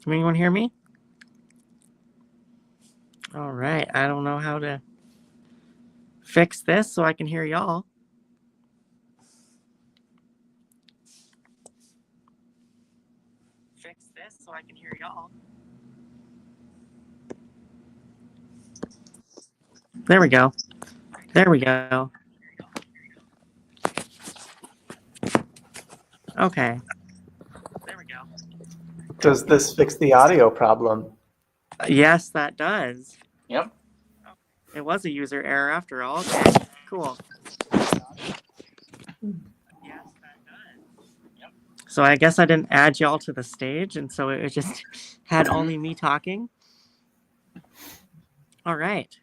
Can anyone hear me? All right. I don't know how to fix this so I can hear y'all. Fix this so I can hear y'all. There we go. There we go. Okay. There we go. Does this fix the audio problem? Yes, that does. Yep. It was a user error after all. Okay, cool. So I guess I didn't add y'all to the stage, and so it just had only me talking. All right.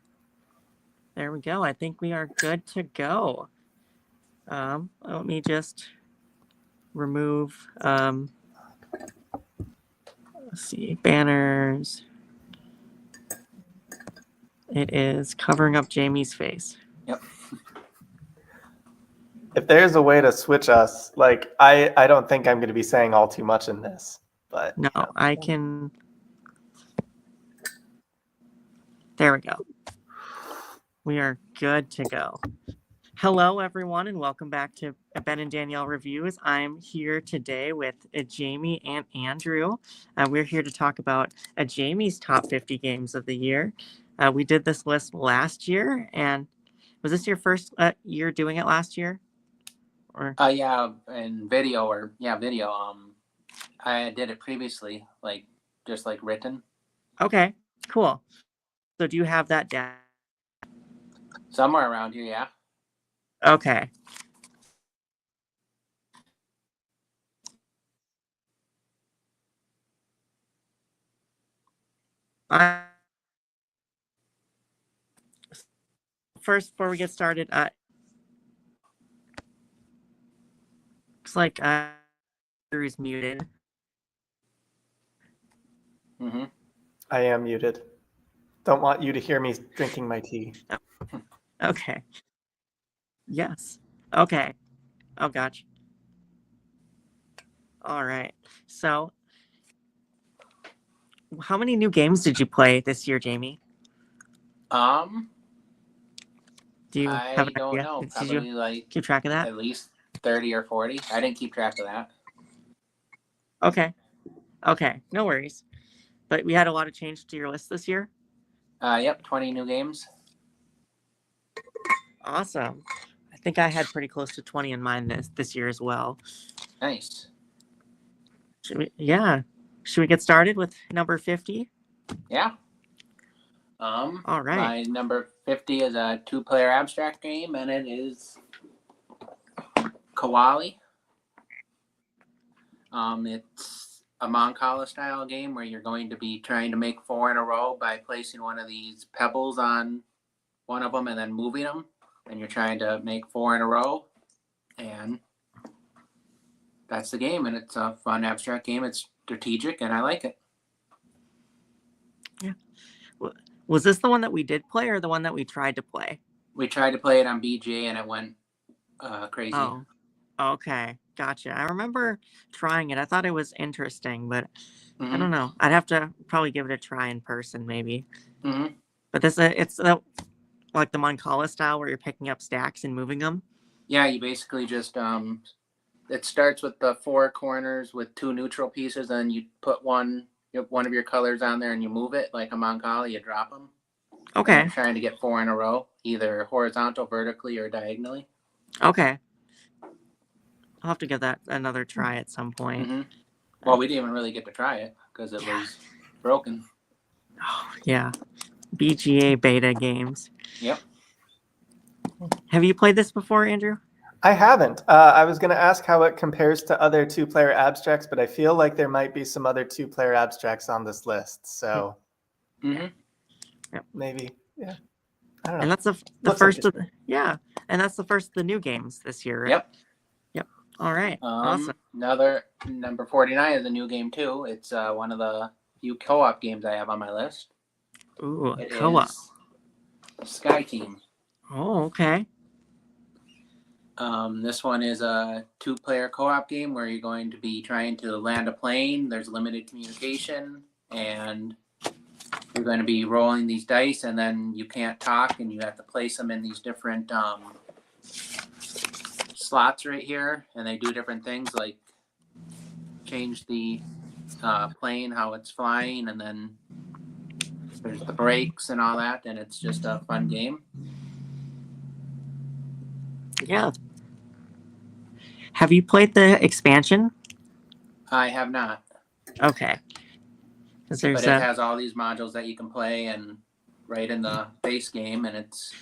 There we go. I think we are good to go. Let me just remove, let's see, banners. It is covering up Jamie's face. Yep. If there's a way to switch us, like I don't think I'm going to be saying all too much in this, but No, I can. There we go. We are good to go. Hello, everyone, and welcome back to Ben and Danielle Reviews. I'm here today with Jamie and Andrew. We're here to talk about Jamie's top 50 games of the year. We did this list last year, and was this your first year doing it last year? Or Yeah, and video. I did it previously, just written. Okay, cool. So do you have that down? Somewhere around here, yeah. Okay. First, before we get started, looks like Andrew is muted. Mm-hmm. I am muted. Don't want you to hear me drinking my tea. Okay. Yes. Okay. Oh, gotcha. All right. So, how many new games did you play this year, Jamie? Do you have an don't idea? know. Did Probably you keep track of that? at least 30 or 40. I didn't keep track of that. Okay. Okay. No worries. But we had a lot of change to your list this year. Yep, 20 new games. Awesome. I think I had pretty close to 20 in mine this year as well. Nice. Should we get started with number 50? Yeah. All right. My number 50 is a 2-player abstract game, and it is Kawali. It's a Mancala style game where you're going to be trying to make 4 in a row by placing one of these pebbles on one of them and then moving them. And you're trying to make 4 in a row. And that's the game. And it's a fun abstract game. It's strategic, and I like it. Yeah. Was this the one that we did play or the one that we tried to play? We tried to play it on BJ, and it went crazy. Oh, okay. Gotcha. I remember trying it. I thought it was interesting, but I don't know. I'd have to probably give it a try in person, maybe. Mm-hmm. But it's like the Mancala style where you're picking up stacks and moving them. Yeah, you basically just it starts with the 4 corners with 2 neutral pieces, and you put one of your colors on there, and you move it like a Mancala. You drop them. Okay. And you're trying to get 4 in a row, either horizontal, vertically, or diagonally. Okay. I'll have to give that another try at some point. Mm-hmm. Well, we didn't even really get to try it because it was broken. Oh, yeah. BGA beta games. Yep. Have you played this before, Andrew? I haven't. I was going to ask how it compares to other 2-player abstracts, but I feel like there might be some other 2-player abstracts on this list. So maybe, yeah. I don't know. And that's the first of and that's the first of the new games this year, right? Yep. All right. Awesome. Another number 49 is a new game too. It's one of the few co-op games I have on my list. Ooh, co-op. Sky Team. Oh, okay. This one is a 2-player co-op game where you're going to be trying to land a plane. There's limited communication, and you're going to be rolling these dice, and then you can't talk, and you have to place them in these different slots right here, and they do different things like change the plane, how it's flying, and then there's the brakes and all that, and it's just a fun game. Yeah. Have you played the expansion? I have not, Okay. 'Cause there's but it has all these modules that you can play and right in the base game, and it's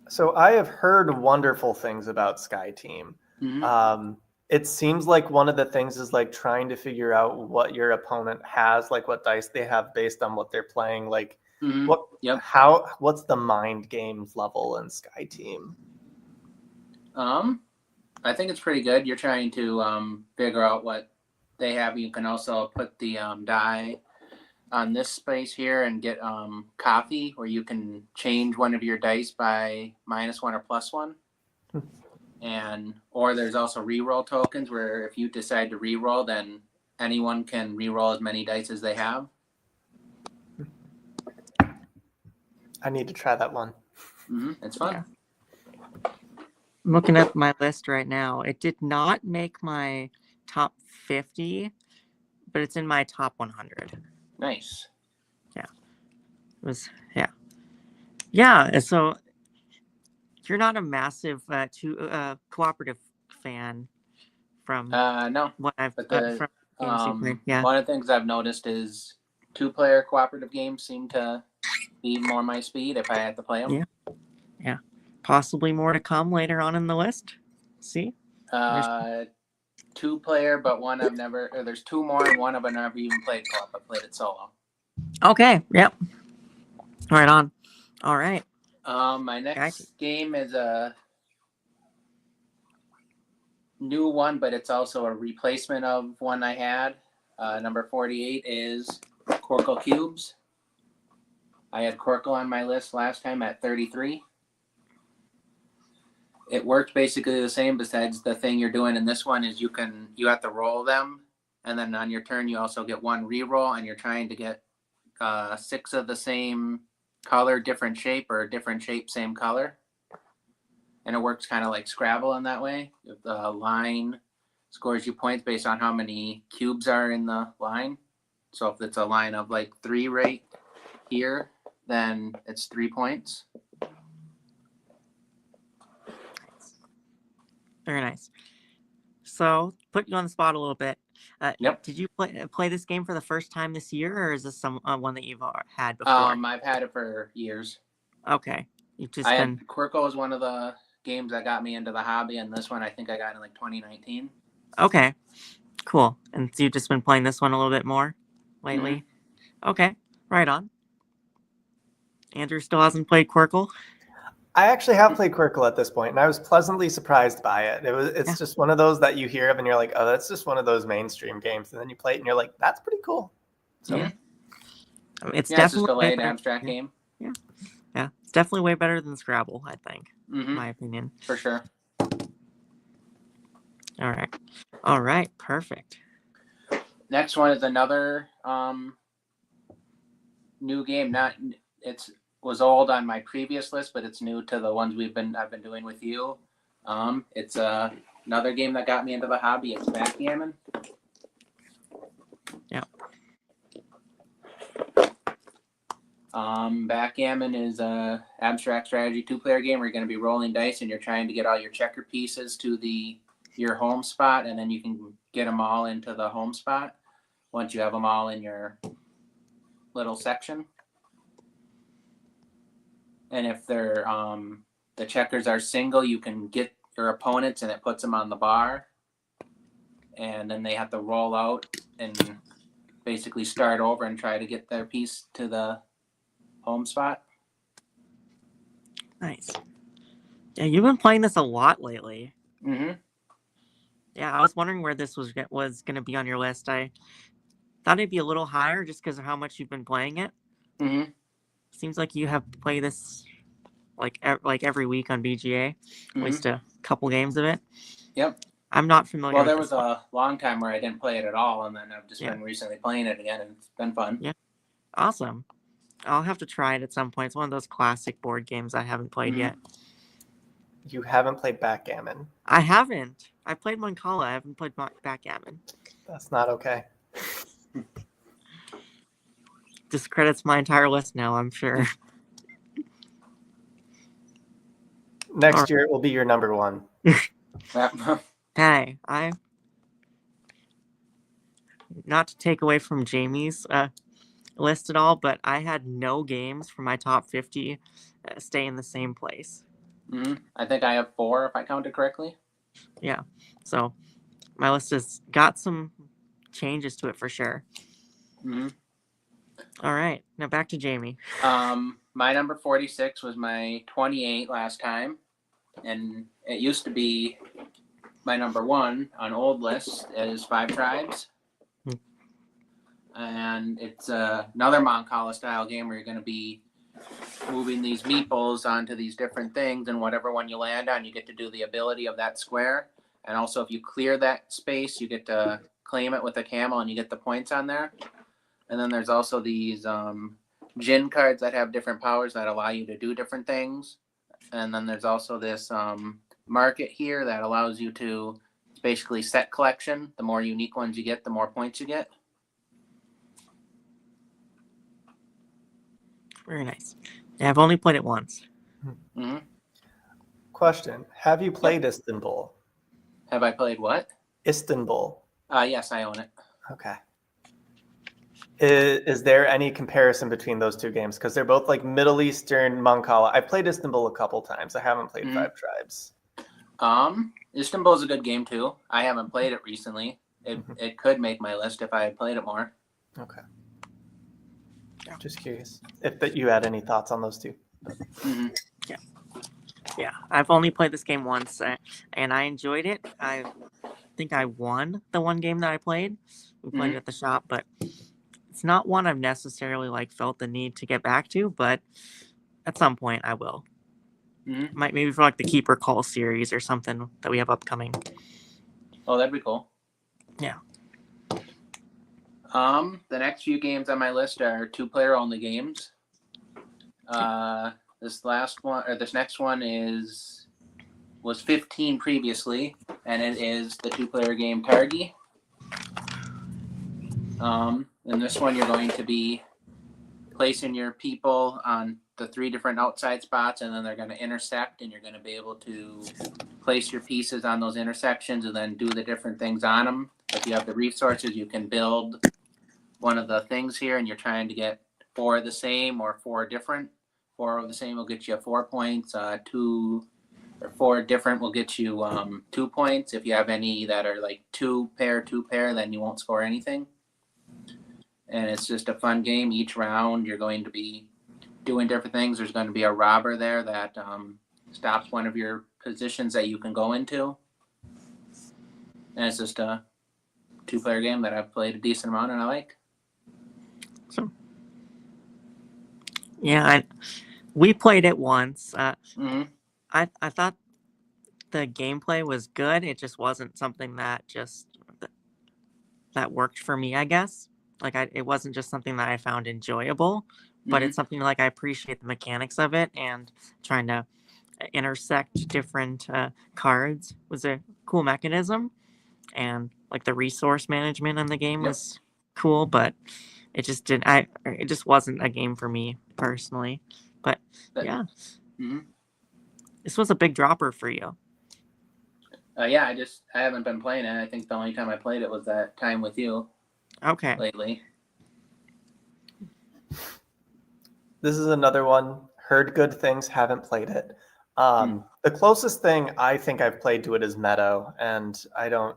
So I have heard wonderful things about Sky Team. Mhm. It seems like one of the things is like trying to figure out what your opponent has, like what dice they have based on what they're playing. Like Mhm. Yep. what's the mind games level in Sky Team? I think it's pretty good. You're trying to figure out what they have. You can also put the die on this space here and get coffee, where you can change one of your dice by -1 or +1. Or there's also reroll tokens, where if you decide to reroll, then anyone can reroll as many dice as they have. I need to try that one. It's fun. Yeah. I'm looking at my list right now. It did not make my top 50, but it's in my top 100. Nice. It was yeah. So you're not a massive cooperative fan from No, what I've but the from games you played. Yeah. one of the things I've noticed is 2-player cooperative games seem to be more my speed if I had to play them. Yeah. Possibly more to come later on in the list. See? 2-player, but one I've never. Or there's 2 more, and one I've never even played co-op. I played it solo. Okay. Yep. Right on. All right. My next game is a new one, but it's also a replacement of one I had. Number 48 is Corkle Cubes. I had Corkle on my list last time at 33. It worked basically the same, besides the thing you're doing in this one is you have to roll them, and then on your turn you also get 1 reroll, and you're trying to get 6 of the same color, different shape, or different shape, same color. And it works kind of like Scrabble in that way. If the line scores you points based on how many cubes are in the line. So if it's a line of like 3 right here, then it's 3 points. Very nice. So, put you on the spot a little bit. Yep. Did you play this game for the first time this year, or is this one that you've had before? I've had it for years. Okay. You've just Quirko is one of the games that got me into the hobby, and this one I think I got in like 2019. Okay. Cool. And so you've just been playing this one a little bit more lately? Okay. Right on. Andrew still hasn't played Quirkle? I actually have played Quirkle at this point, and I was pleasantly surprised by it. It's just one of those that you hear of and you're like, oh, that's just one of those mainstream games. And then you play it and you're like, that's pretty cool. So I mean, it's it's definitely just a light abstract game. Yeah. It's definitely way better than Scrabble, I think, in my opinion. For sure. All right. Perfect. Next one is another new game. Was old on my previous list, but it's new to the ones I've been doing with you. It's another game that got me into the hobby. It's Backgammon. Yeah. Backgammon is a abstract strategy 2-player game where you're going to be rolling dice and you're trying to get all your checker pieces to your home spot, and then you can get them all into the home spot once you have them all in your little section. And if they're the checkers are single, you can get your opponents and it puts them on the bar. And then they have to roll out and basically start over and try to get their piece to the home spot. Nice. Yeah, you've been playing this a lot lately. Mm-hmm. Yeah, I was wondering where this was going to be on your list. I thought it'd be a little higher just because of how much you've been playing it. Mm-hmm. Seems like you have played this like every week on BGA, at least Mhm. a couple games of it. Yep. I'm not familiar Well, with there this was one. a long time where I didn't play it at all, and then I've just Yeah. been recently playing it again, and it's been fun. Yeah. Awesome. I'll have to try it at some point. It's one of those classic board games I haven't played Mhm. yet. You haven't played backgammon. I haven't. I played Mancala. I haven't played backgammon. That's not okay. Discredits my entire list now, I'm sure. Next Alright. year it will be your number one. Yep. Hey, not to take away from Jamie's list at all, but I had no games from my top 50 stay in the same place. Mhm. I think I have 4 if I counted correctly. Yeah. So my list has got some changes to it for sure. Mhm. All right. Now back to Jamie. My number 46 was my 28 last time, and it used to be my number 1 on old lists is Five Tribes. Hmm. And it's another Mancala style game where you're going to be moving these meeples onto these different things, and whatever one you land on, you get to do the ability of that square. And also, if you clear that space, you get to claim it with a camel, and you get the points on there. And then there's also these Jin cards that have different powers that allow you to do different things. And then there's also this market here that allows you to basically set collection. The more unique ones you get, the more points you get. Very nice. Yeah, I've only played it once. Mm-hmm. Question: have you played Istanbul? Have I played what? Istanbul. Yes, I own it. Okay. Is there any comparison between those two games? Because they're both like Middle Eastern Mancala. I've played Istanbul a couple times. I haven't played Five Tribes. Istanbul is a good game too. I haven't played it recently. It could make my list if I had played it more. Okay. Just curious if you had any thoughts on those two. Mm-hmm. Yeah, I've only played this game once, and I enjoyed it. I think I won the one game that I played. We played it at the shop, but it's not one I've necessarily like felt the need to get back to. But at some point, I will. Mm-hmm. Maybe for like the Keeper Call series or something that we have upcoming. Oh, that'd be cool. Yeah. The next few games on my list are 2-player only games. This next one was 15 previously, and it is the 2-player game Targi. In this one, you're going to be placing your people on the 3 different outside spots, and then they're going to intersect, and you're going to be able to place your pieces on those intersections and then do the different things on them. If you have the resources, you can build one of the things here, and you're trying to get 4 of the same or 4 different. 4 of the same will get you 4 points. 2 or 4 different will get you 2 points. If you have any that are like 2 pair, then you won't score anything. And it's just a fun game. Each round, you're going to be doing different things. There's going to be a robber there that stops one of your positions that you can go into. And it's just a 2-player game that I've played a decent amount and I like. So, yeah, we played it once. I thought the gameplay was good. It just wasn't something that that worked for me, I guess. Like it wasn't just something that I found enjoyable, but it's something like I appreciate the mechanics of it, and trying to intersect different cards was a cool mechanism, and like the resource management in the game was cool, but it just didn't. It just wasn't a game for me personally. But yeah, this was a big dropper for you. Yeah, I haven't been playing it. I think the only time I played it was that time with you. Okay. Lately. This is another one. Heard good things, haven't played it. The closest thing I think I've played to it is Meadow, and I don't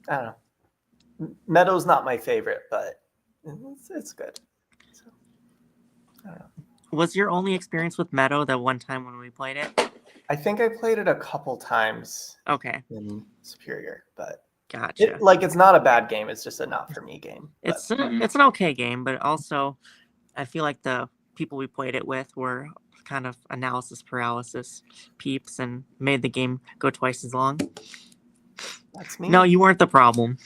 know. Meadow's not my favorite, but it's good. So, I don't know. Was your only experience with Meadow the one time when we played it? I think I played it a couple times. Okay. In Superior, but gotcha. It's not a bad game. It's just a not for me game. But. It's an okay game, but also I feel like the people we played it with were kind of analysis paralysis peeps and made the game go twice as long. That's me. No, you weren't the problem.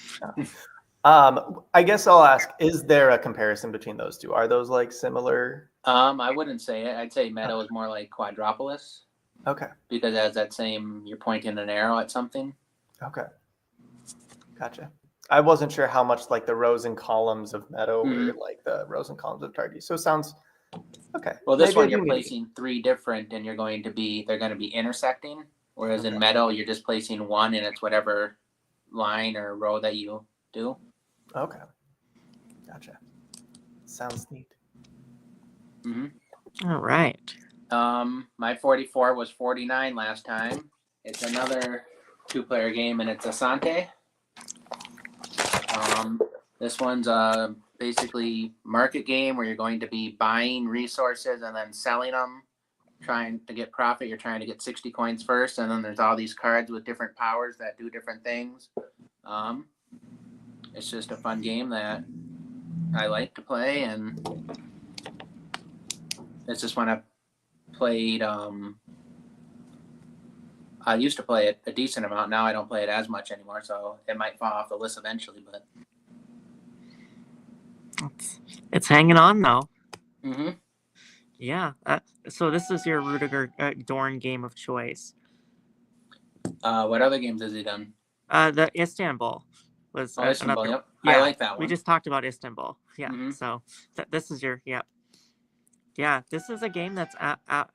I guess I'll ask: is there a comparison between those two? Are those like similar? I wouldn't say it. I'd say Meadow is more like Quadropolis Okay. because it has that same, you're pointing an arrow at something. Okay. Gotcha. I wasn't sure how much like the rows and columns of Meadow were like the rows and columns of Tardy. So it sounds okay. Well, this Maybe one I do you're need to- placing 3 different, and they're going to be intersecting. Whereas in Okay. Meadow, you're just placing one, and it's whatever line or row that you do. Okay. Gotcha. Sounds neat. All right. My 44 was 49 last time. It's another 2-player game, and it's Asante. This one's basically market game where you're going to be buying resources and then selling them, trying to get profit. You're trying to get 60 coins first, and then there's all these cards with different powers that do different things. It's just a fun game that I like to play, and it's just when I played. I used to play it a decent amount. Now I don't play it as much anymore, so it might fall off the list eventually. But It's hanging on though. mm-hmm. Yeah. So this is your Rudiger Dorn game of choice. What other games has he done? The Istanbul was Istanbul, another. yep. Yeah, I like that one. We just talked about Istanbul. Yeah. Mhm. So this is your Yeah, this is a game that's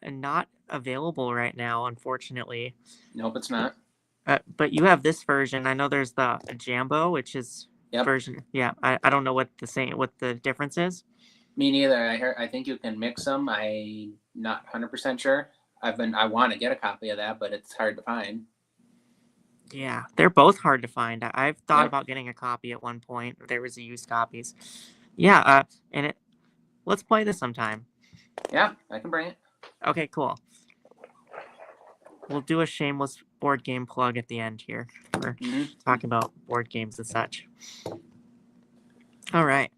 not available right now, unfortunately. Nope, it's not. But you have this version. I know there's the Jambo, which is Yep. version. Yeah, I don't know what the difference is. Me neither. I think you can mix them. I'm not 100% sure. I want to get a copy of that, but it's hard to find. Yeah, they're both hard to find. I've thought Yep. about getting a copy at one point. There was used copies. Yeah, let's play this sometime. Yeah, I can bring it. Okay, cool. We'll do a shameless board game plug at the end here. We're talking about board games and such. All right.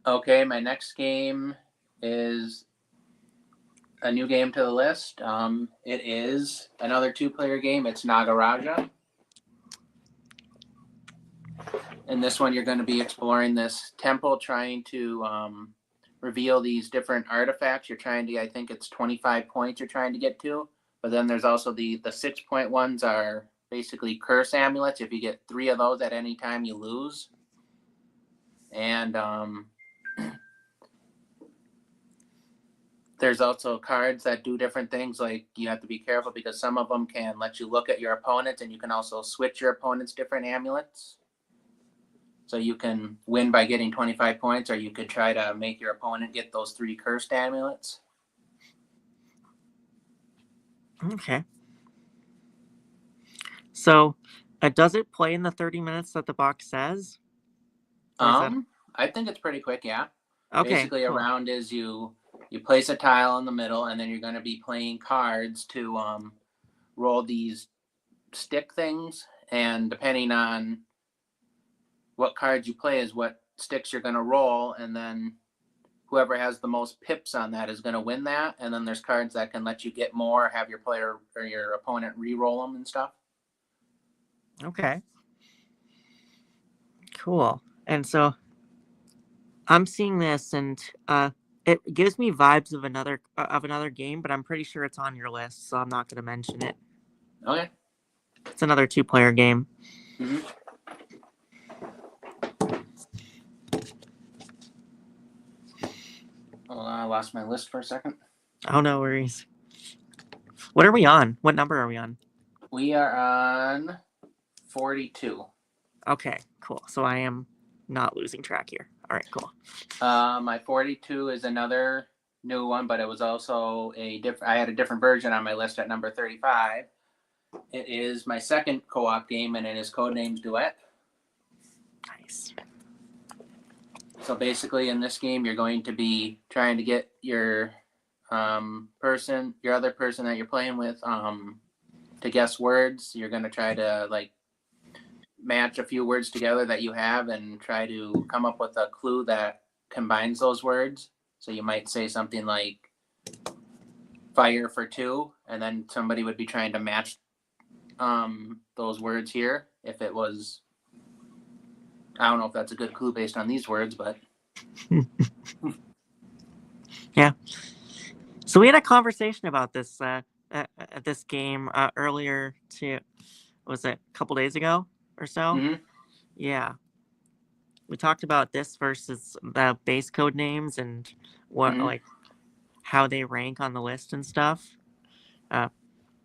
Okay, my next game is a new game to the list. It is another 2-player game. It's Nagaraja. In this one, you're going to be exploring this temple, trying to reveal these different artifacts. You're trying to, I think it's 25 points you're trying to get to. But then there's also the 6-point ones are basically curse amulets. If you get 3 of those at any time, you lose. And there's also cards that do different things. Like you have to be careful because some of them can let you look at your opponents, and you can also switch your opponent's different amulets. So you can win by getting 25 points, or you could try to make your opponent get those 3 cursed amulets. Okay. So, does it play in the 30 minutes that the box says? I think it's pretty quick, yeah. Okay. Basically, cool. a round is you place a tile in the middle, and then you're going to be playing cards to roll these stick things, and depending on what cards you play is what sticks you're going to roll, and then whoever has the most pips on that is going to win that. And then there's cards that can let you get more, have your player or your opponent re-roll them and stuff. Okay. Cool. And so I'm seeing this, and it gives me vibes of another game, but I'm pretty sure it's on your list, so I'm not going to mention it. Okay. It's another 2-player game. Mm-hmm. Oh, I lost my list for a second. Oh, no worries. What are we on? What number are we on? We are on 42. Okay, cool. So I am not losing track here. All right, cool. My 42 is another new one, but it was also I had a different version on my list at number 35. It is my second co-op game, and it is Codenames Duet. Nice. So basically, in this game, you're going to be trying to get your other person that you're playing with, to guess words. You're going to try to match a few words together that you have, and try to come up with a clue that combines those words. So you might say something like fire for 2, and then somebody would be trying to match those words here. If it was, I don't know if that's a good clue based on these words, but Yeah. So we had a conversation about this this game earlier too. Was it a couple days ago or so? Mhm. Yeah. We talked about this versus the base code names and what Mhm. like how they rank on the list and stuff.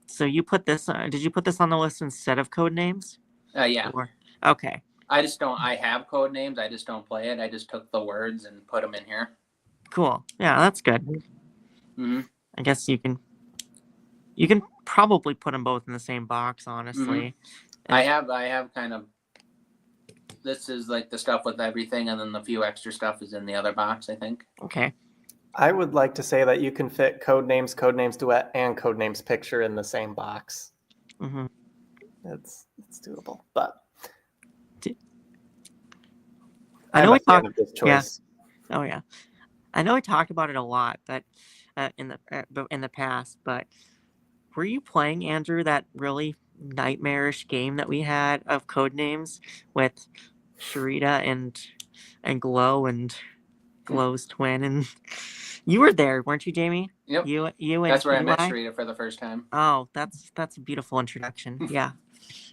So you put this? Did you put this on the list instead of code names? Yeah. Or okay, I just don't. I have code names. I just don't play it. I just took the words and put them in here. cool. Yeah, that's good. Mm-hmm. I guess you can probably put them both in the same box, honestly. I have kind of. This is like the stuff with everything, and then the few extra stuff is in the other box, I think. Okay. I would like to say that you can fit Codenames Duet, and Codenames Picture in the same box. Mm-hmm. It's doable, but I know I'm we a fan talked. of this Yeah. choice. Oh yeah. I know we talked about it a lot, but in the past. But were you playing, Andrew, that really nightmarish game that we had of code names with Sharita and Glow and Glow's twin, and you were there, weren't you, Jamie? Yep. You and That's where I met Eli. Sharita for the first time. Oh, that's a beautiful introduction. Yeah,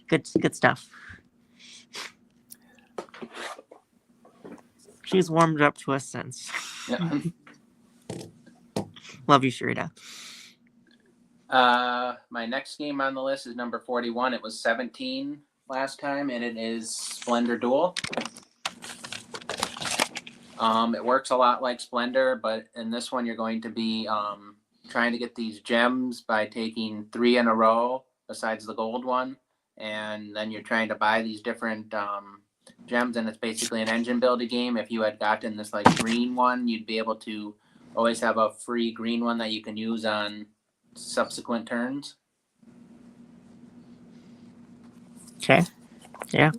good stuff. She's warmed up to us since. Yeah. Love you, Sharita. My next game on the list is number 41. It was 17 last time, and it is Splendor Duel. It works a lot like Splendor, but in this one you're going to be trying to get these gems by taking 3 in a row besides the gold one, and then you're trying to buy these different gems, and it's basically an engine building game. If you had gotten this like green one, you'd be able to always have a free green one that you can use on subsequent turns. Okay. Yeah.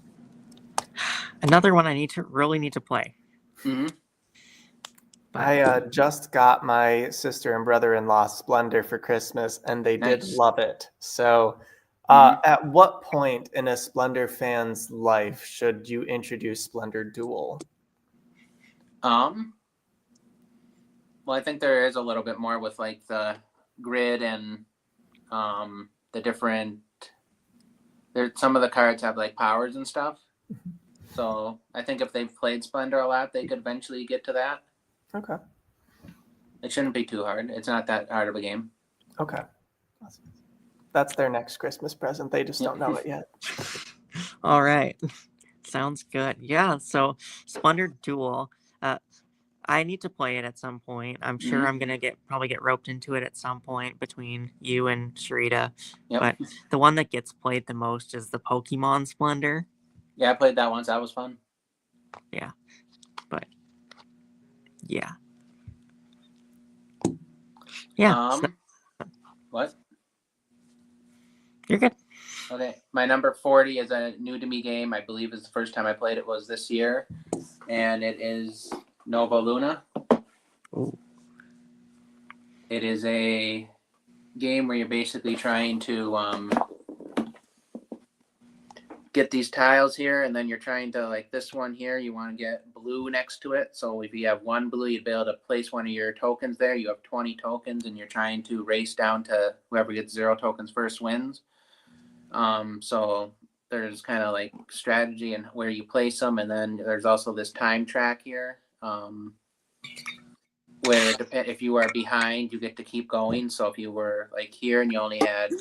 Another one I really need to play. Mm-hmm. I just got my sister and brother-in-law Splendor for Christmas, and they did Nice. love it. So, Mhm. at what point in a Splendor fan's life should you introduce Splendor Duel? Well, I think there is a little bit more with like the grid and the different. There, some of the cards have like powers and stuff. So I think if they've played Splendor a lot, they could eventually get to that. Okay. It shouldn't be too hard. It's not that hard of a game. Okay. Awesome. That's their next Christmas present. They just don't know it yet. All right. Sounds good. Yeah. So Splendor Duel. I need to play it at some point. I'm sure Mhm. I'm gonna probably get roped into it at some point between you and Sharita. Yep. But the one that gets played the most is the Pokemon Splendor. Yeah, I played that once. That was fun. Yeah. But yeah. Yeah. So What? you're good. Okay. My number 40 is a new to me game. I believe is the first time I played it was this year, and it is Nova Luna. Ooh. It is a game where you're basically trying to get these tiles here, and then you're trying to, like this one here, you want to get blue next to it. So if you have one blue, you'd be able to place one of your tokens there. You have 20 tokens, and you're trying to race down to whoever gets 0 tokens first wins. So there's kind of like strategy and where you place them, and then there's also this time track here. Where if you are behind, you get to keep going. So if you were like here and you only had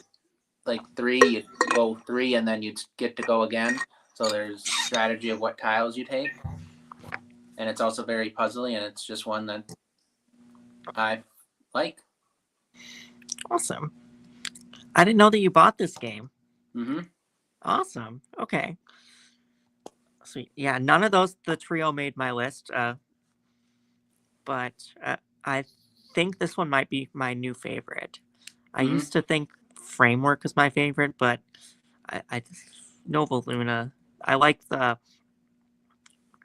like 3, you'd go 3 and then you'd get to go again. So there's strategy of what tiles you take. And it's also very puzzly, and it's just one that I like. Awesome. I didn't know that you bought this game. Mm-hmm. Awesome. Okay. Sweet. Yeah, none of those the trio made my list. But I think this one might be my new favorite. I Mm-hmm. used to think Framework was my favorite, but I Nova Luna. I like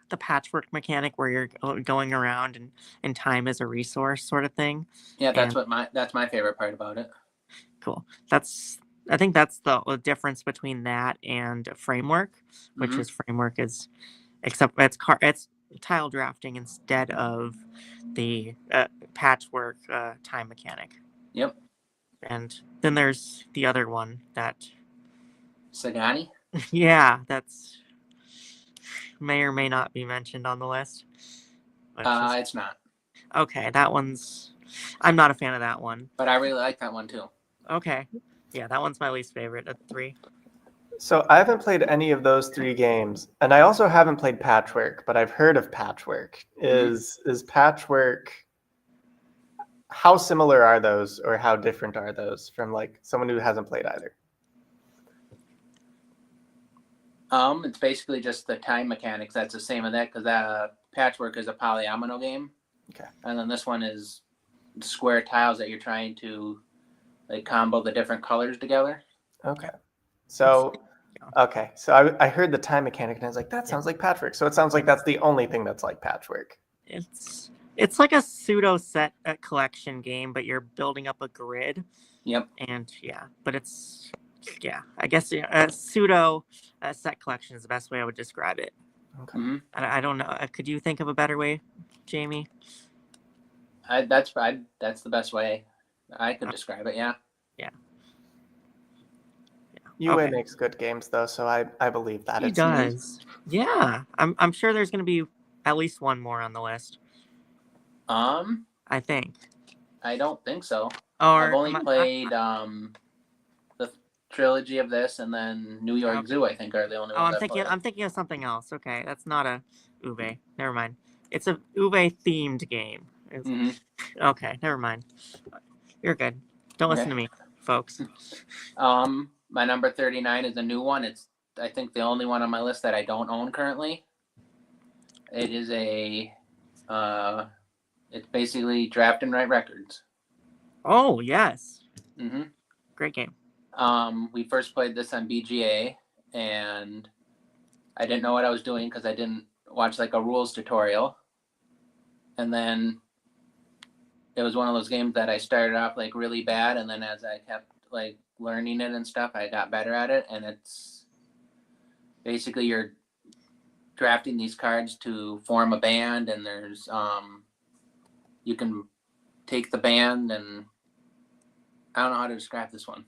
the patchwork mechanic where you're going around and time is a resource sort of thing. Yeah, And that's my favorite part about it. cool. I think that's the difference between that and Framework, which Mhm. is Framework is except it's tile drafting instead of the patchwork time mechanic. Yep. And then there's the other one that Sagani. yeah, that's may or may not be mentioned on the list. It's not, Okay, that one's I'm not a fan of that one. but I really like that one too. Okay. Yeah, that one's my least favorite of 3. So I haven't played any of those 3 games, and I also haven't played Patchwork, but I've heard of Patchwork. Is Patchwork, how similar are those, or how different are those from like someone who hasn't played either? It's basically just the time mechanics that's the same with that, because Patchwork is a polyomino game. Okay. And then this one is square tiles that you're trying to like combo the different colors together. Okay. So I heard the time mechanic and I was like, that sounds like Patchwork. So it sounds like that's the only thing that's like Patchwork. It's like a pseudo set collection game, but you're building up a grid. Yep. And but it's I guess a pseudo set collection is the best way I would describe it. Okay. Mm-hmm. I don't know. Could you think of a better way, Jamie? That's the best way I could describe it. Yeah. Yeah. UA makes good games though, so I believe that He does. Yeah, I'm sure there's going to be at least one more on the list. I think. I don't think so. Or I've only played the trilogy of this, and then New York Zoo. I think are the only ones. I'm thinking of something else. Okay, that's not a Uwe. Never mind. It's a Uwe themed game. Mm-hmm. Okay, never mind. You're good. Don't listen to me, folks. My number 39 is a new one. It's I think the only one on my list that I don't own currently. It is it's basically Draft and Write Records. Oh yes. Mm-hmm. Great game. We first played this on BGA, and I didn't know what I was doing because I didn't watch like a rules tutorial. And then it was one of those games that I started off like really bad, and then as I kept like learning it and stuff, I got better at it. And it's basically you're drafting these cards to form a band, and there's you can take the band, and I don't know how to describe this one.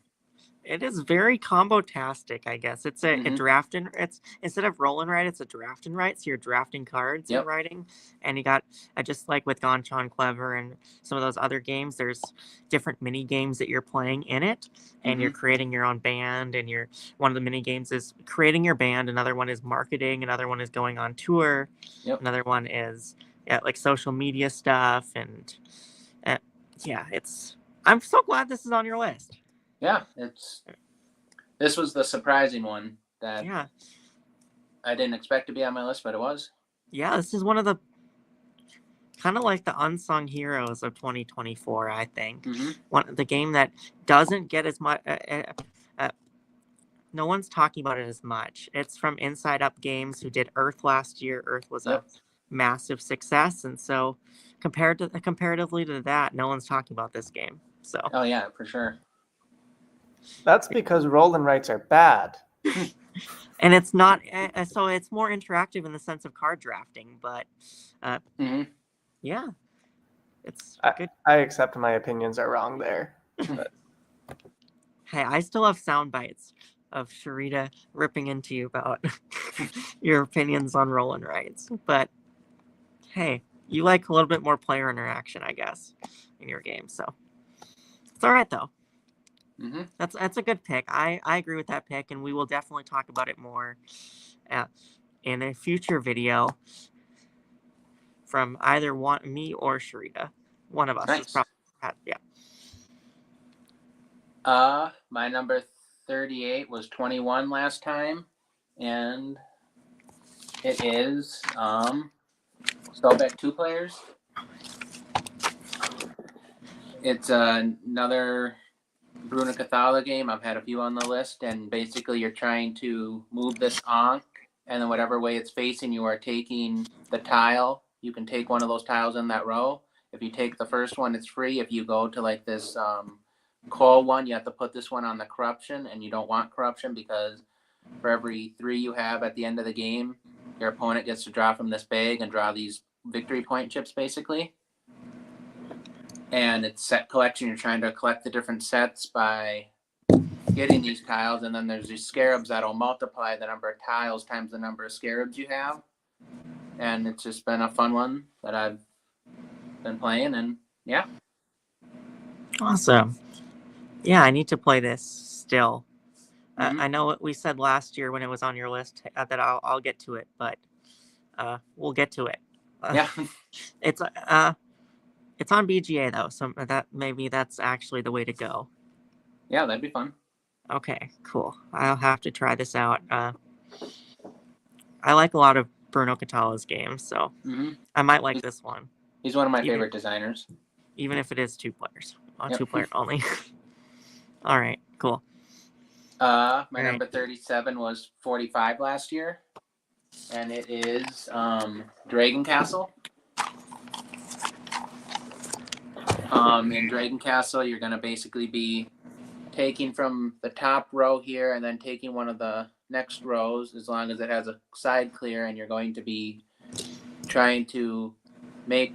It is very combo-tastic, I guess. It's a draft and it's instead of roll and write, it's a draft and write. So you're drafting cards and writing, and you got just like with Ganchan Clever and some of those other games, there's different mini games that you're playing in it, and you're creating your own band. And one of the mini games is creating your band. Another one is marketing. Another one is going on tour. Another one is like social media stuff. And I'm so glad this is on your list. Yeah, this was the surprising one that I didn't expect to be on my list, but it was. Yeah, this is one of the kind of like the unsung heroes of 2024, I think. The game that doesn't get as much. No one's talking about it as much. It's from Inside Up Games, who did Earth last year. Earth was a massive success, and so comparatively to that, no one's talking about this game. So. Oh yeah, for sure. That's because roll and writes are bad. And it's not, so it's more interactive in the sense of card drafting, but yeah, it's good. I accept my opinions are wrong there. Hey, I still have sound bites of Sharita ripping into you about your opinions on roll and writes, but hey, you like a little bit more player interaction, I guess, in your game, so it's all right though. That's a good pick. I agree with that pick, and we will definitely talk about it more in a future video from either me or Sharita. One of us is probably my number 38 was 21 last time, and it is Spellback 2 players. It's another Bruna Cathala game. I've had a few on the list, and basically you're trying to move this Ankh and then whatever way it's facing, you are taking the tile. You can take one of those tiles in that row. If you take the first one, it's free. If you go to like this coal one, you have to put this one on the corruption, and you don't want corruption because for every 3 you have at the end of the game, your opponent gets to draw from this bag and draw these victory point chips, basically. And it's set collection. You're trying to collect the different sets by getting these tiles, and then there's these scarabs that'll multiply the number of tiles times the number of scarabs you have. And it's just been a fun one that I've been playing, and yeah. Awesome. Yeah, I need to play this still. Mhm. I know what we said last year when it was on your list that I'll get to it, but we'll get to it. Yeah. It's on BGA though, so that maybe that's actually the way to go. Yeah, that'd be fun. Okay, cool. I'll have to try this out. I like a lot of Bruno Catala's games, so Mhm. I might like this one, He's one of my Even- favorite designers. even if it is 2 players. Yep. 2 player only. All right, cool. My Right. number 37 was 45 last year, and it is Dragon Castle. In Dragon Castle, you're going to basically be taking from the top row here and then taking one of the next rows as long as it has a side clear, and you're going to be trying to make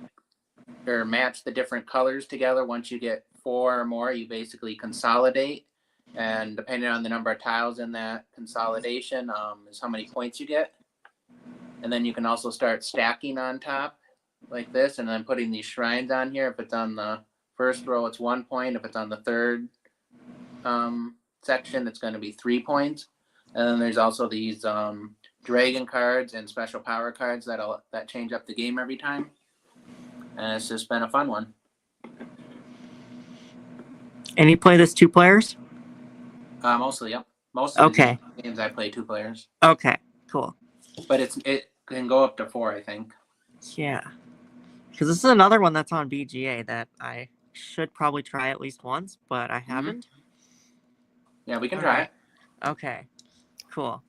or match the different colors together. Once you get 4 or more, you basically consolidate, and depending on the number of tiles in that consolidation is how many points you get. And then you can also start stacking on top like this, and then putting these shrines on here. If it's on the first row, it's 1 point. If it's on the third section, it's going to be 3 points. And then there's also these dragon cards and special power cards that change up the game every time. And it's just been a fun one. And you play this 2 players? Mostly, yep. Most of Okay. the games I play 2 players, Okay, cool. but it can go up to 4, I think. Yeah. Because this is another one that's on BGA that I should probably try at least once, but I haven't. Yeah, we can All try right. it. Okay, cool.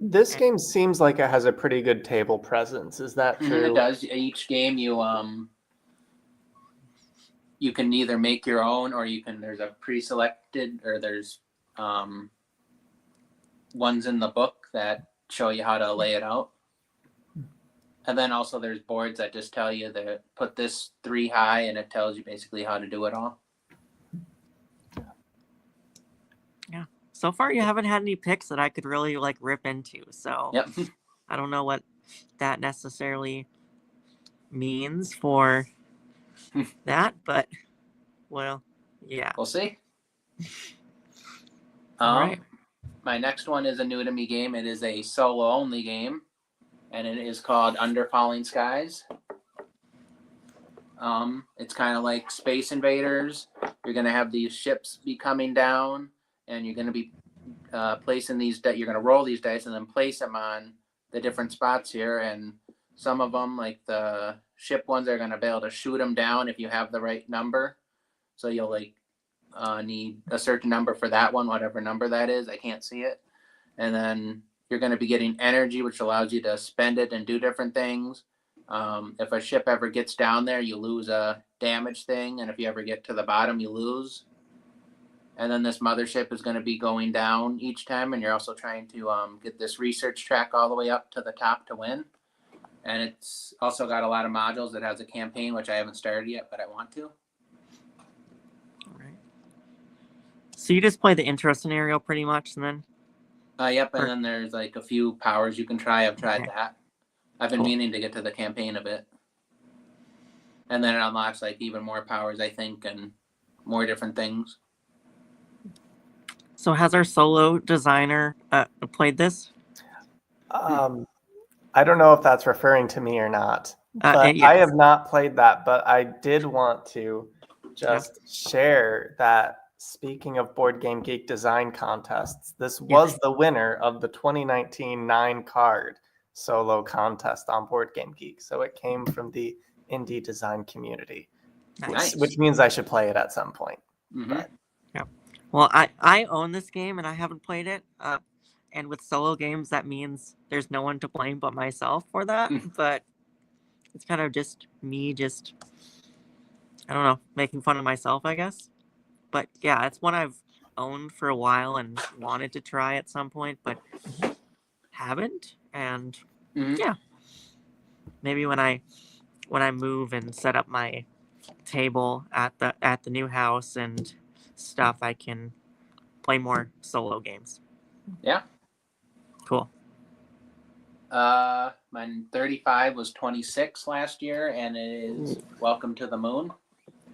This game seems like it has a pretty good table presence. Is that true? It does. Each game you can either make your own, or there's a pre-selected, or there's ones in the book that show you how to lay it out. And then also there's boards that just tell you to put this 3 high, and it tells you basically how to do it all. Yeah. So far, you haven't had any picks that I could really like rip into. So Yep. I don't know what that necessarily means for that, but well, yeah. We'll see. All right. My next one is a new to me game. It is a solo only game, and it is called Under Falling Skies. It's kind of like Space Invaders. You're going to have these ships be coming down, and you're going to be placing these. You're going to roll these dice and then place them on the different spots here. And some of them, like the ship ones, are going to be able to shoot them down if you have the right number. So you'll need a certain number for that one, whatever number that is. I can't see it. And then you're going to be getting energy, which allows you to spend it and do different things. If a ship ever gets down there, you lose a damage thing. And if you ever get to the bottom, you lose. And then this mothership is going to be going down each time. And you're also trying to get this research track all the way up to the top to win. And it's also got a lot of modules. It has a campaign, which I haven't started yet, but I want to. All right. So you just play the intro scenario pretty much, and then Yep, and then there's like a few powers you can try. I've tried Okay. that. I've been Cool. meaning to get to the campaign a bit. And then it unlocks like even more powers, I think, and more different things. So has our solo designer played this? I don't know if that's referring to me or not, but yes. I have not played that. But I did want to just share that. Speaking of Board Game Geek design contests, this was the winner of the 2019 9-card solo contest on Board Game Geek. So it came from the indie design community, Nice. which means I should play it at some point. Mm-hmm. But Well, I own this game and I haven't played it. And with solo games, that means there's no one to blame but myself for that. But it's kind of just me, I don't know, making fun of myself, I guess. But yeah, it's one I've owned for a while and wanted to try at some point, but haven't. And Mhm. yeah, maybe when I move and set up my table at the new house and stuff, I can play more solo games. Yeah. Cool. My 35 was 26 last year, and it is Welcome to the Moon.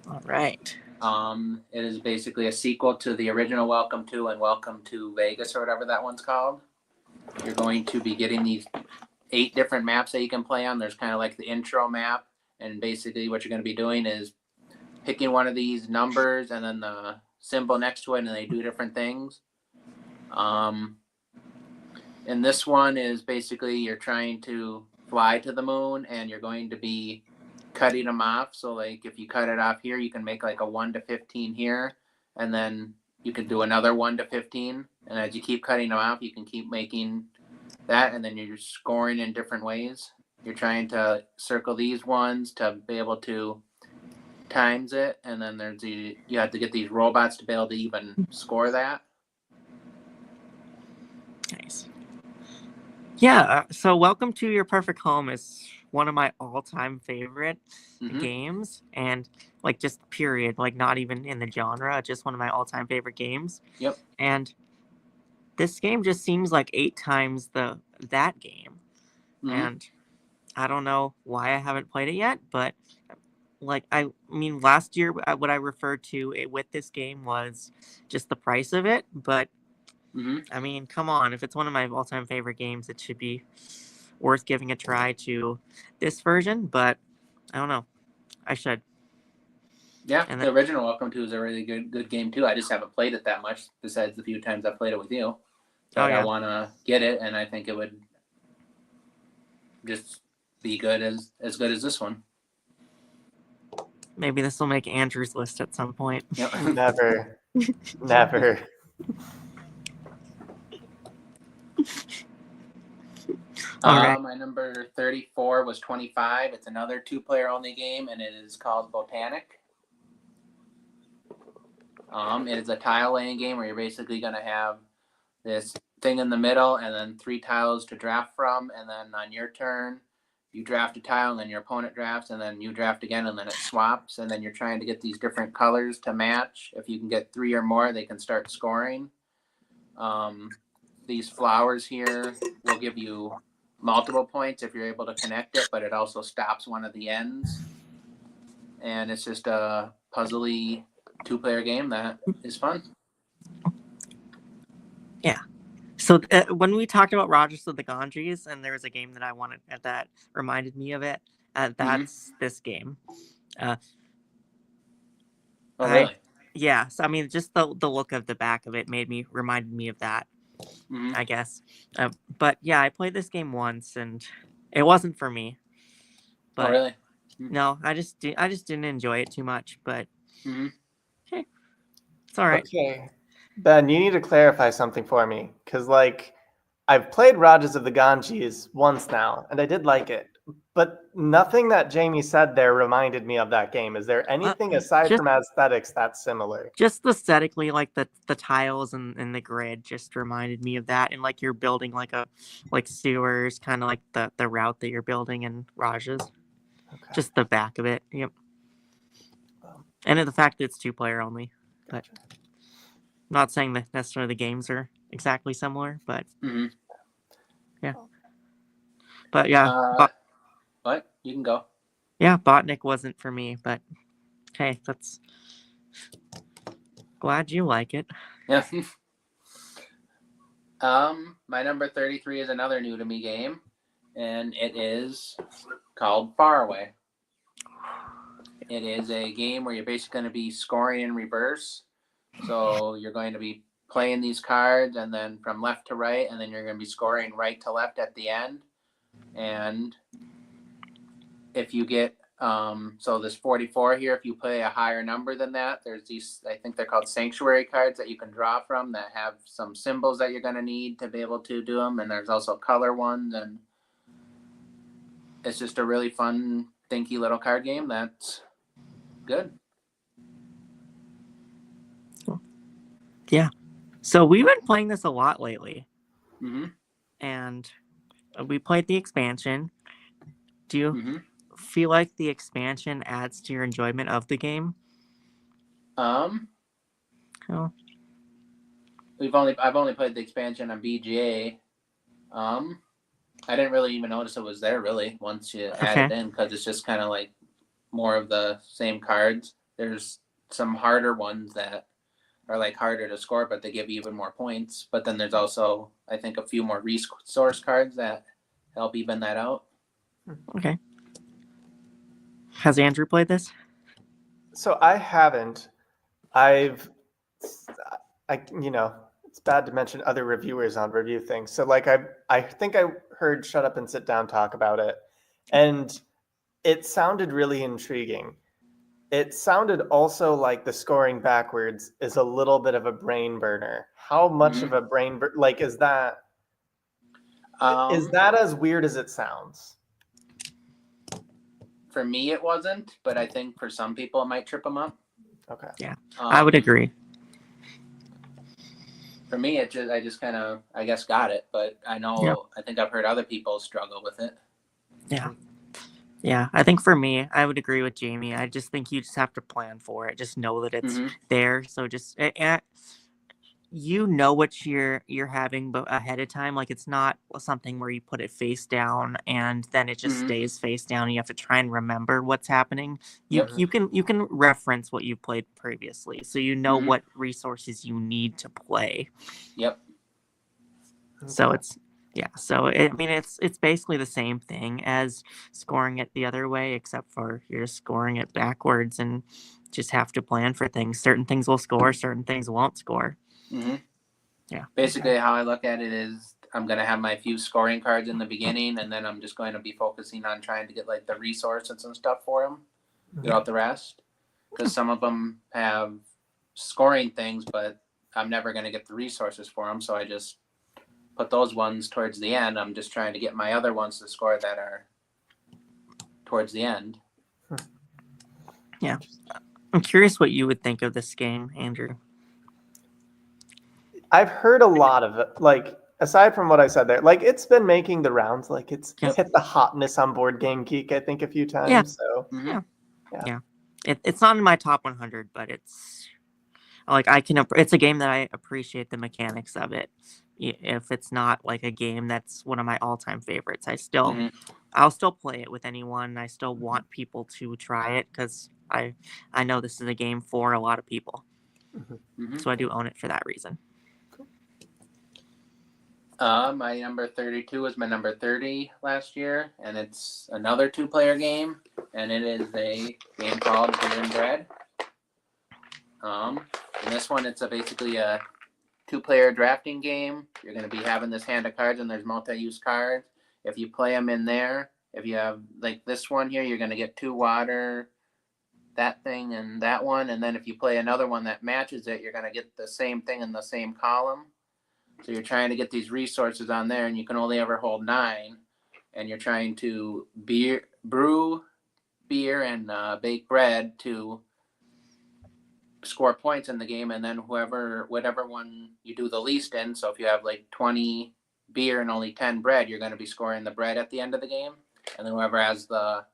All right. It is basically a sequel to the original Welcome to and Welcome to Vegas or whatever that one's called. You're going to be getting these 8 different maps that you can play on. There's kind of like the intro map, and basically what you're going to be doing is picking one of these numbers and then the symbol next to it, and they do different things. And this one is basically you're trying to fly to the moon, and you're going to be cutting them off. So like if you cut it off here, you can make like a 1 to 15 here, and then you can do another 1 to 15. And as you keep cutting them off, you can keep making that, and then you're scoring in different ways. You're trying to circle these ones to be able to times it, and then you have to get these robots to be able to even score that. Nice. Yeah, so Welcome to Your Perfect Home is one of my all-time favorite games, and like just period, like not even in the genre, just one of my all-time favorite games. Yep. And this game just seems like 8 times that game. And I don't know why I haven't played it yet, but like I mean last year what I referred to it with this game was just the price of it, but I mean, come on, if it's one of my all-time favorite games, it should be worth giving a try to this version, but I don't know. I should. Yeah, And the then, original Welcome to is a really good game too. I just haven't played it that much, besides the few times I've played it with you. But yeah. I want to get it, and I think it would just be good as good as this one. Maybe this will make Andrew's list at some point. Yep. Never. Never. All right. My number 34 was 25. It's another 2-player only game, and it is called Botanic. It is a tile laying game where you're basically going to have this thing in the middle and then 3 tiles to draft from, and then on your turn you draft a tile, and then your opponent drafts, and then you draft again, and then it swaps, and then you're trying to get these different colors to match. If you can get 3 or more, they can start scoring. These flowers here will give you multiple points if you're able to connect it, but it also stops one of the ends. And it's just a puzzly 2-player game that is fun. Yeah. So when we talked about Rogers of the Ganges, and there was a game that I wanted that reminded me of it, that's this game. Oh, really? Yeah. So I mean, just the look of the back of it reminded me of that. I guess. But yeah, I played this game once, and it wasn't for me. But oh, really? No, I just didn't enjoy it too much. But Okay. It's all right. Okay. Ben, you need to clarify something for me, because like I've played Rajas of the Ganges once now, and I did like it. But nothing that Jamie said there reminded me of that game. Is there anything aside from aesthetics that's similar? Just aesthetically, like the tiles and the grid just reminded me of that. And like you're building like sewers, kind of like the route that you're building in Rajas. Okay. Just the back of it. Yep. And the fact that it's 2-player only. But I'm not saying that necessarily the games are exactly similar, but yeah. But yeah. What? You can go. Yeah, Botnik wasn't for me, but hey, that's glad you like it. Yeah. My number 33 is another new to me game, and it is called Far Away. It is a game where you're basically going to be scoring in reverse. So you're going to be playing these cards, and then from left to right, and then you're going to be scoring right to left at the end. And if you get So there's 44 here. If you play a higher number than that, there's these, I think they're called sanctuary cards that you can draw from that have some symbols that you're going to need to be able to do them. And there's also color ones. And it's just a really fun, thinky little card game that's good. Yeah. So we've been playing this a lot lately. Mm-hmm. And we played the expansion. Do you Mm-hmm. feel like the expansion adds to your enjoyment of the game? Oh. I've only played the expansion on BGA. I didn't really even notice it was there really once you add it in, because it's just kind of like more of the same cards. There's some harder ones that are like harder to score, but they give you even more points. But then there's also, I think, a few more resource cards that help even that out. Okay. Has Andrew played this? So I haven't. I it's bad to mention other reviewers on review things. So like I think I heard Shut Up and Sit Down talk about it, and it sounded really intriguing. It sounded also like the scoring backwards is a little bit of a brain burner. How much of a brain like is that as weird as it sounds? For me, it wasn't, but I think for some people it might trip them up. Okay. Yeah, I would agree. For me, I just kind of, I guess, got it, but I know, I think I've heard other people struggle with it. Yeah, I think for me, I would agree with Jamie. I just think you just have to plan for it. Just know that it's there. So just you know what you're having, but ahead of time, like it's not something where you put it face down and then it just stays face down. And you have to try and remember what's happening. You can reference what you played previously, so you know what resources you need to play. Yep. So it's basically the same thing as scoring it the other way, except for you're scoring it backwards and just have to plan for things. Certain things will score, certain things won't score. Yeah. Basically, how I look at it is I'm going to have my few scoring cards in the beginning, and then I'm just going to be focusing on trying to get like the resources and stuff for them throughout the rest. Because some of them have scoring things, but I'm never going to get the resources for them. So I just put those ones towards the end. I'm just trying to get my other ones to score that are towards the end. Yeah. I'm curious what you would think of this game, Andrew. I've heard a lot of it. Like, aside from what I said there, like it's been making the rounds. Like it's hit the hotness on Board Game Geek, I think, a few times. So It's not in my top 100, but it's like it's a game that I appreciate the mechanics of it. If it's not like a game that's one of my all-time favorites, I'll still play it with anyone. I still want people to try it because I know this is a game for a lot of people. So I do own it for that reason. My number 32 was my number 30 last year, and it's another 2-player game, and it is a game called Beer and Bread. In this one, it's basically a 2-player drafting game. You're going to be having this hand of cards, and there's multi-use cards. If you play them in there, if you have like this one here, you're going to get 2 water, that thing, and that one. And then if you play another one that matches it, you're going to get the same thing in the same column. So you're trying to get these resources on there, and you can only ever hold 9. And you're trying to brew beer and bake bread to score points in the game. And then whatever one you do the least in. So if you have like 20 beer and only 10 bread, you're going to be scoring the bread at the end of the game. And then whoever has the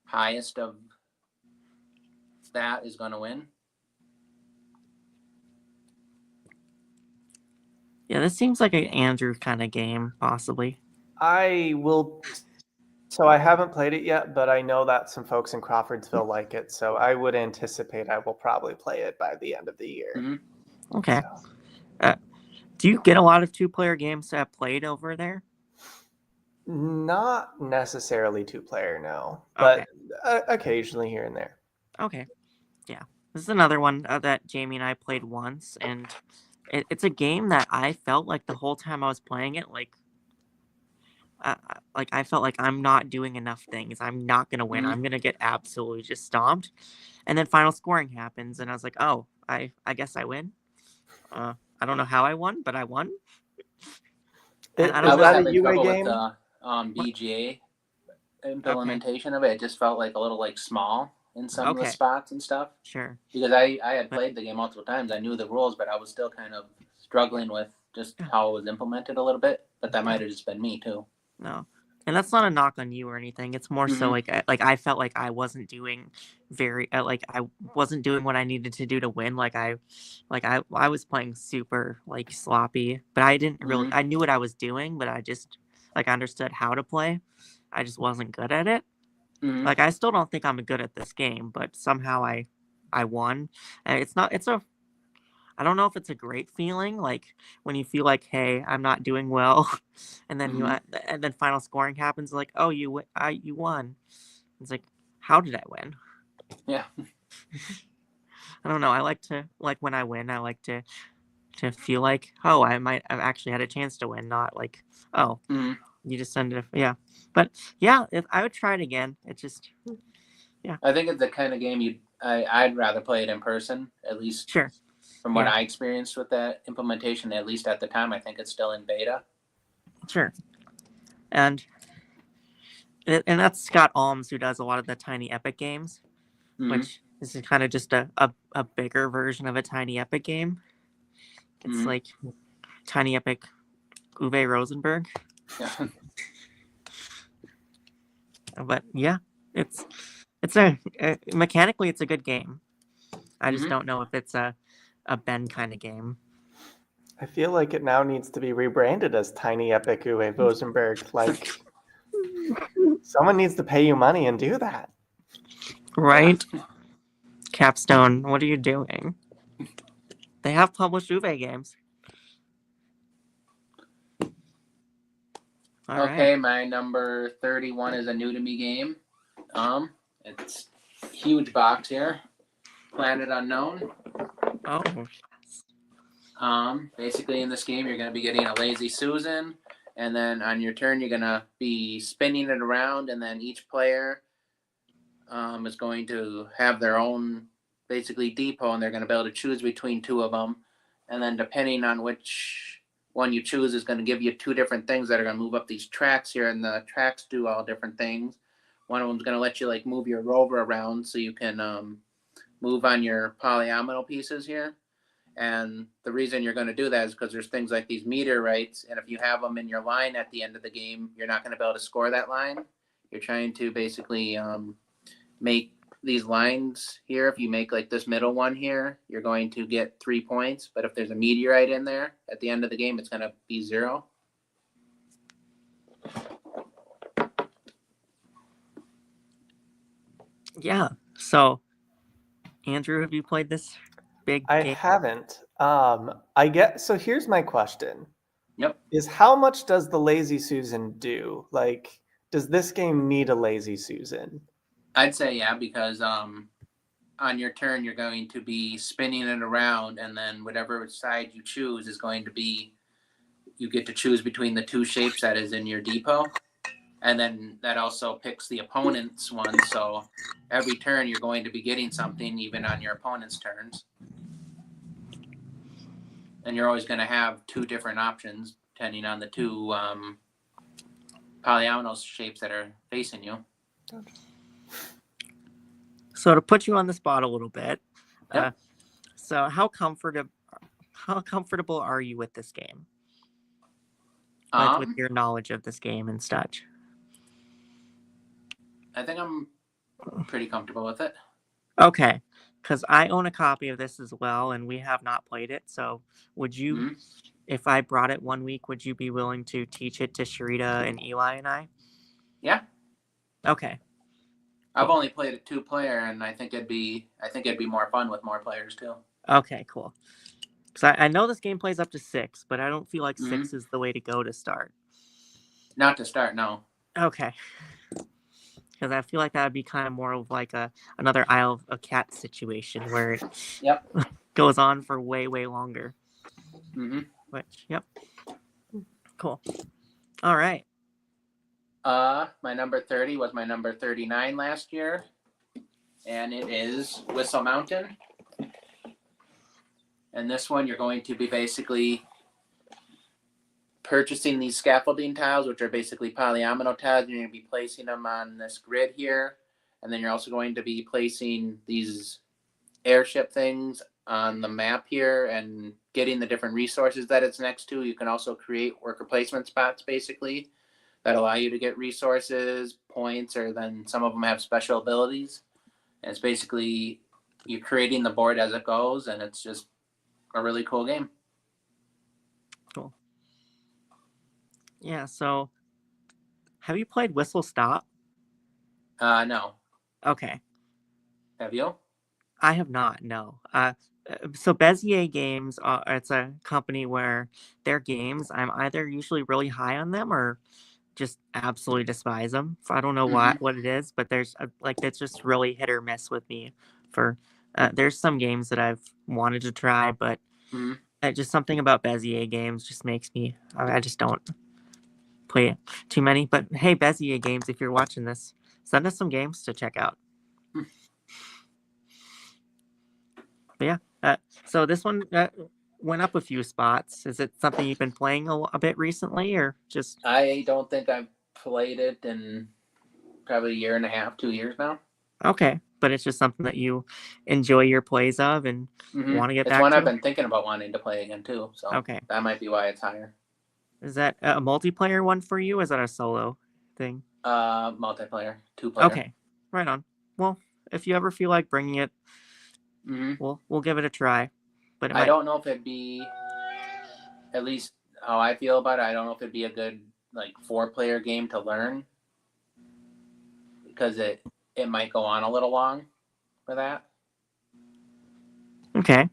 highest of that is going to win. Yeah, this seems like an Andrew kind of game, possibly. So I haven't played it yet, but I know that some folks in Crawfordsville like it. So I would anticipate I will probably play it by the end of the year. Okay. So. Do you get a lot of 2-player games played over there? Not necessarily 2-player, no. But occasionally here and there. Okay. Yeah. This is another one that Jamie and I played once, and it's a game that I felt like the whole time I was playing it, like I felt like I'm not doing enough things. I'm not gonna win. Mhm. I'm gonna get absolutely just stomped. And then final scoring happens, and I was like, oh, I guess I win. I don't know how I won, but I won. And I Is don't I was know. that a having UA trouble with game? the What? VGA Okay. implementation of it. It just felt like a little like small in some of the Okay. spots and stuff. Sure. Because I had But played the game multiple times. I knew the rules, but I was still kind of struggling with just yeah, how it was implemented a little bit. But that yeah, might have just been me too. no. And that's not a knock on you or anything. It's more so Mm-hmm. like I felt like I wasn't doing like I wasn't doing what I needed to do to win. I was playing super like sloppy, but I didn't really Mm-hmm. I knew what I was doing, but I just like understood how to play. I just wasn't good at it. Mm-hmm. Like I still don't think I'm good at this game, but somehow I won. And it's not it's a I don't know if it's a great feeling, like when you feel like, hey, I'm not doing well, and then Mm-hmm. and then final scoring happens, like, oh, you won. It's like, how did I win? Yeah. I don't know. I like to like when I win. I like to feel like, oh, I might have actually had a chance to win, not like, oh, Mm-hmm. you just ended up, yeah. But yeah, if I would try it again. It just, yeah, I think it's the kind of game I'd rather play it in person, at least sure, from what yeah, I experienced with that implementation. At least at the time, I think it's still in beta. sure, and and that's Scott Alms who does a lot of the Tiny Epic games, Mm-hmm. which is kind of just a bigger version of a Tiny Epic game. It's Mm-hmm. like Tiny Epic Uwe Rosenberg. Yeah. But yeah, it's mechanically it's a good game. I just Mm-hmm. don't know if it's a Ben kind of game. I feel like it now needs to be rebranded as Tiny Epic Uwe Rosenberg. Like, someone needs to pay you money and do that. Yeah. Right? Capstone, what are you doing? They have published Uwe games. All right. Okay, my number 31 is a new to me game. It's huge box here. Planet Unknown. Oh, Basically in this game you're gonna be getting a lazy Susan, and then on your turn you're gonna be spinning it around, and then each player is going to have their own basically depot, and they're gonna be able to choose between two of them, and then depending on which one you choose is going to give you two different things that are going to move up these tracks here, and the tracks do all different things. One of them's going to let you like move your rover around so you can move on your polyomino pieces here. And the reason you're going to do that is because there's things like these meteorites, and if you have them in your line at the end of the game, you're not going to be able to score that line. You're trying to basically make these lines here. If you make like this middle one here, you're going to get 3 points. But if there's a meteorite in there at the end of the game, it's going to be 0. yeah. So, Andrew, have you played this big I game? haven't. I get so here's my question. Yep. Is how much does the Lazy Susan do? Like, does this game need a Lazy Susan? I'd say yeah, because on your turn you're going to be spinning it around, and then whatever side you choose is going to be, you get to choose between the two shapes that is in your depot, and then that also picks the opponent's one. So every turn you're going to be getting something, even on your opponent's turns, and you're always going to have two different options depending on the two polyomino shapes that are facing you. So to put you on the spot a little bit, Yep. so how comfortable are you with this game? Like with your knowledge of this game and such? I think I'm pretty comfortable with it. Okay, because I own a copy of this as well, and we have not played it. So would you, Mm-hmm. if I brought it one week, would you be willing to teach it to Sharita and Eli and I? Yeah. Okay. I've Cool. only played it 2-player, and I think it'd be more fun with more players too. Okay, cool. Because I know this game plays up to 6, but I don't feel like Mm-hmm. 6 is the way to go to start. Not to start, no. Okay. Because I feel like that would be kind of more of like another Isle of Cats situation where it Yep. goes on for way, way longer. Mm-hmm. Which, yep. Cool. All right. My number 30 was my number 39 last year, and it is Whistle Mountain. And this one, you're going to be basically purchasing these scaffolding tiles, which are basically polyomino tiles. You're going to be placing them on this grid here, and then you're also going to be placing these airship things on the map here and getting the different resources that it's next to. You can also create worker placement spots, basically, that allow you to get resources, points, or then some of them have special abilities. And it's basically you're creating the board as it goes, and it's just a really cool game. Cool. Yeah, so have you played Whistle Stop? No. Okay. Have you? I have not, no. So Bezier Games, it's a company where their games, I'm either usually really high on them or just absolutely despise them. I don't know what it is, but there's like it's just really hit or miss with me. For there's some games that I've wanted to try, but just something about Bezier Games just makes me. I just don't play too many. But hey, Bezier Games, if you're watching this, send us some games to check out. But yeah, so this one went up a few spots. Is it something you've been playing a bit recently, or just? I don't think I've played it in probably a year and a half, 2 years now. Okay, but it's just something that you enjoy your plays of and want to get It's back one to? I've been thinking about wanting to play again too, so Okay. that might be why it's higher. Is that a multiplayer one for you? Or is that a solo thing? Multiplayer, 2-player. Okay, right on. Well, if you ever feel like bringing it, we'll give it a try. But I don't know if it'd be, at least how I feel about it, I don't know if it'd be a good like 4-player game to learn, because it might go on a little long for that. Okay.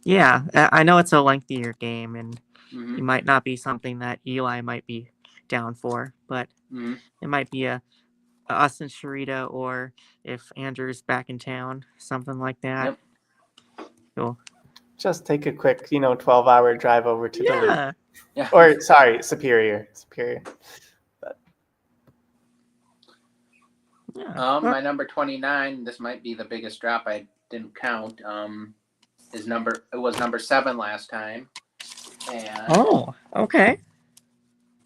Yeah, I know it's a lengthier game, and it might not be something that Eli might be down for, but it might be a us and Sharita, or if Andrew's back in town, something like that. Yep. Cool. Just take a quick, 12-hour drive over to Duluth. Yeah. Or, sorry, Superior. But... Yeah. My number 29, this might be the biggest drop I didn't count, it was number 7 last time. And oh, okay.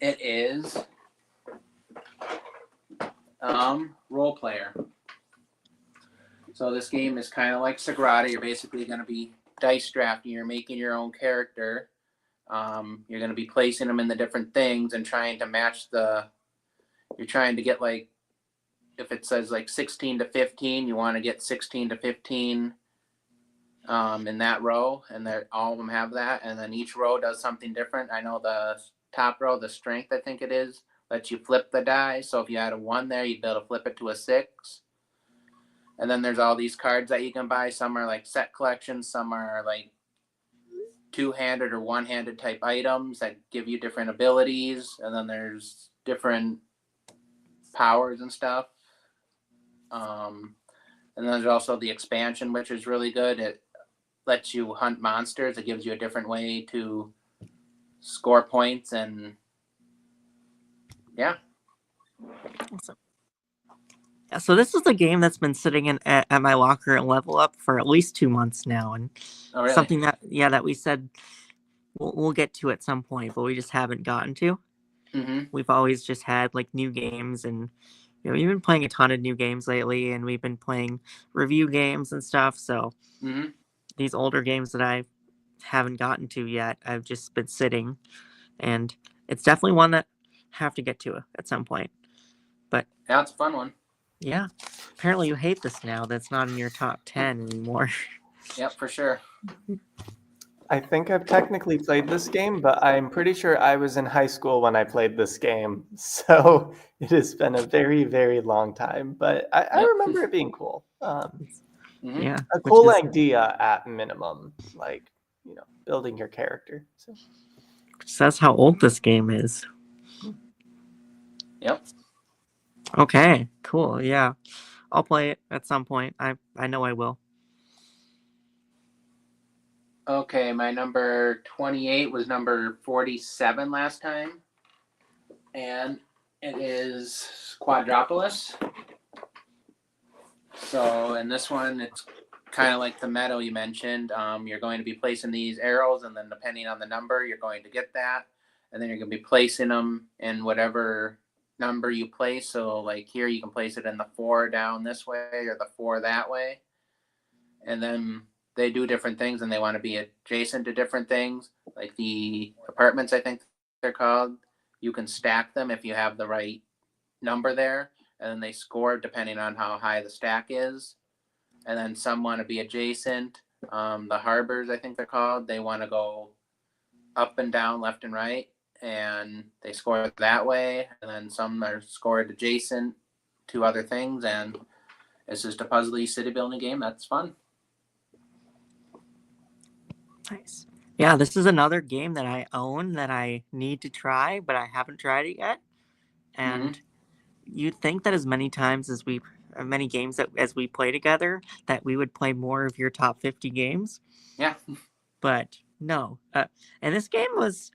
it is Role Player. So this game is kind of like Sagrada. You're basically going to be dice drafting. You're making your own character. You're going to be placing them in the different things and trying to match you're trying to get, like, if it says like 16 to 15, you want to get 16 to 15 in that row, and all of them have that, and then each row does something different. I know the top row, the strength, I think it is, lets you flip the die. So if you had a 1 there, you'd be able to flip it to a 6. And then there's all these cards that you can buy. Some are like set collections, some are like 2-handed or 1-handed type items that give you different abilities, and then there's different powers and stuff. And then there's also the expansion, which is really good. It lets you hunt monsters. It gives you a different way to score points, and yeah. Awesome. Yeah, so this is a game that's been sitting at my locker at Level Up for at least 2 months now, and something that we said we'll get to at some point, but we just haven't gotten to. We've always just had like new games, and we've been playing a ton of new games lately, and we've been playing review games and stuff. So these older games that I haven't gotten to yet, I've just been sitting, and it's definitely one that I have to get to at some point. But yeah, it's a fun one. Yeah, apparently you hate this now. That's not in your top 10 anymore. Yep, for sure. I think I've technically played this game, but I'm pretty sure I was in high school when I played this game. So it has been a very, very long time. But I remember it being cool. Yeah, a cool idea at minimum, like, building your character. So that's how old this game is. Yep. Okay, cool. Yeah, I'll play it at some point. I know I will. Okay, my number 28 was number 47 last time. And It is Quadropolis. So in this one, it's kind of like the meadow you mentioned. You're going to be placing these arrows, and then depending on the number, you're going to get that. And then you're going to be placing them in whatever number you place. So like here, you can place it in the 4 down this way or the 4 that way. And then they do different things, and they want to be adjacent to different things. Like the apartments, I think they're called. You can stack them if you have the right number there, and then they score depending on how high the stack is. And then some want to be adjacent. The harbors, I think they're called, they want to go up and down, left and right, and they score that way. And then some are scored adjacent to other things, and it's just a puzzly city building game. That's fun. Nice. Yeah, this is another game that I own that I need to try, but I haven't tried it yet. And you'd think that as many games that as we play together, that we would play more of your top 50 games. Yeah. But no. And this game was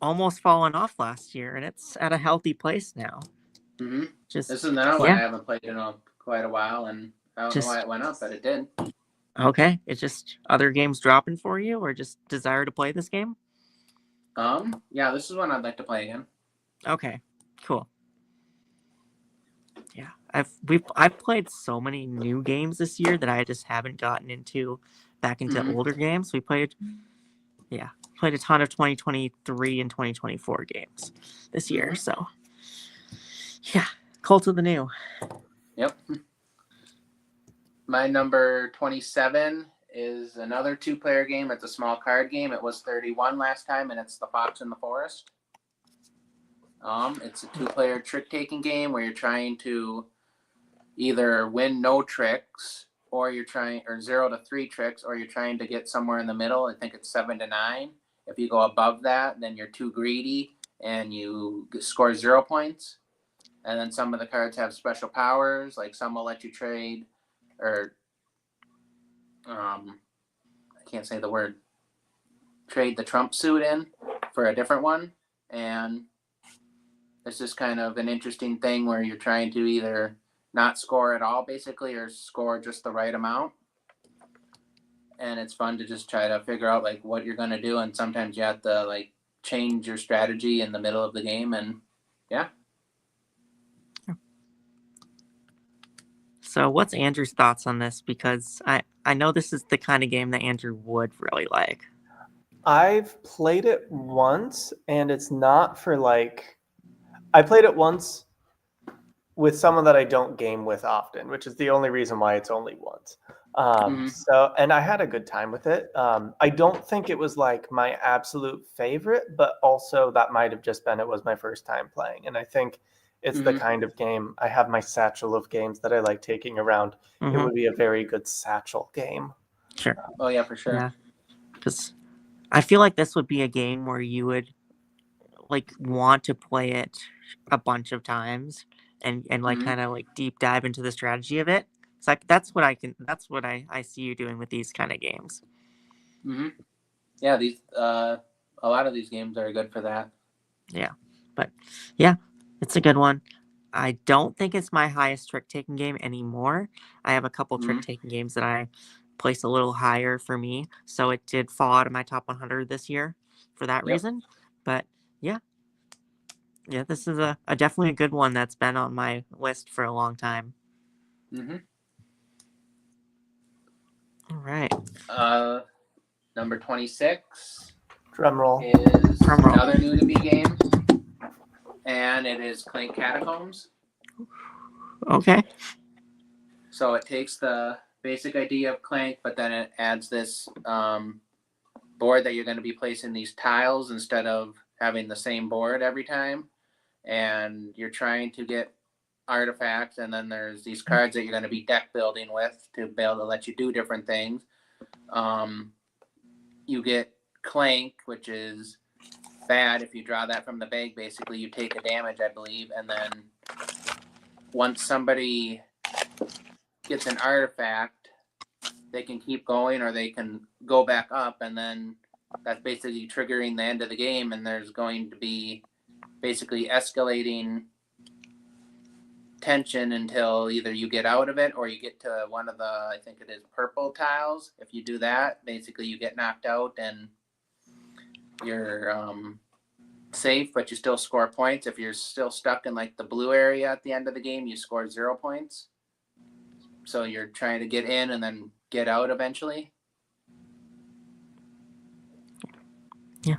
almost fallen off last year, and it's at a healthy place now. Mm-hmm. Just This is another one I haven't played in quite a while, and I don't know why it went up, but it did. Okay, it's just other games dropping for you, or just desire to play this game? Yeah, this is one I'd like to play again. Okay, cool. Yeah, I've played so many new games this year that I just haven't gotten back into older games. We played a ton of 2023 and 2024 games this year. So yeah, Cult of the New. Yep. My number 27 is another 2-player game. It's a small card game. It was 31 last time, and it's The Fox and the Forest. It's a 2-player trick-taking game where you're trying to either win no tricks, or 0 to 3 tricks, or you're trying to get somewhere in the middle. I think it's 7 to 9. If you go above that, then you're too greedy and you score 0 points. And then some of the cards have special powers, like some will let you trade, or I can't say the word, trade the Trump suit in for a different one. And it's just kind of an interesting thing where you're trying to either not score at all, basically, or score just the right amount. And it's fun to just try to figure out like what you're going to do. And sometimes you have to like change your strategy in the middle of the game. And yeah. So what's Andrew's thoughts on this? Because I know this is the kind of game that Andrew would really like. I've played it once, and it's not for like... I played it once with someone that I don't game with often, which is the only reason why it's only once. So, and I had a good time with it. I don't think it was like my absolute favorite, but also that might have just been, it was my first time playing. And I think it's the kind of game, I have my satchel of games that I like taking around. It would be a very good satchel game. Sure. Oh yeah, for sure. Yeah. Because I feel like this would be a game where you would like want to play it a bunch of times and like kind of like deep dive into the strategy of it. It's like that's what I see you doing with these kind of games. Yeah, these a lot of these games are good for that. Yeah. But yeah, it's a good one. I don't think it's my highest trick-taking game anymore. I have a couple trick-taking games that I place a little higher for me, so it did fall out of my top 100 this year for that reason. But yeah, this is a definitely a good one that's been on my list for a long time. All right. Number 26 Drum roll. is another new to me game, and it is Clank Catacombs. Okay. So it takes the basic idea of Clank, but then it adds this board that you're going to be placing these tiles instead of having the same board every time. And you're trying to get artifacts, and then there's these cards that you're going to be deck building with to be able to let you do different things. You get Clank, which is bad. If you draw that from the bag, basically you take a damage, I believe. And then once somebody gets an artifact, they can keep going or they can go back up, and then that's basically triggering the end of the game. And there's going to be basically escalating tension until either you get out of it or you get to one of the, I think it is purple tiles. If you do that, basically you get knocked out and you're safe, but you still score points. If you're still stuck in like the blue area at the end of the game, you score 0 points. So you're trying to get in and then get out eventually. Yeah.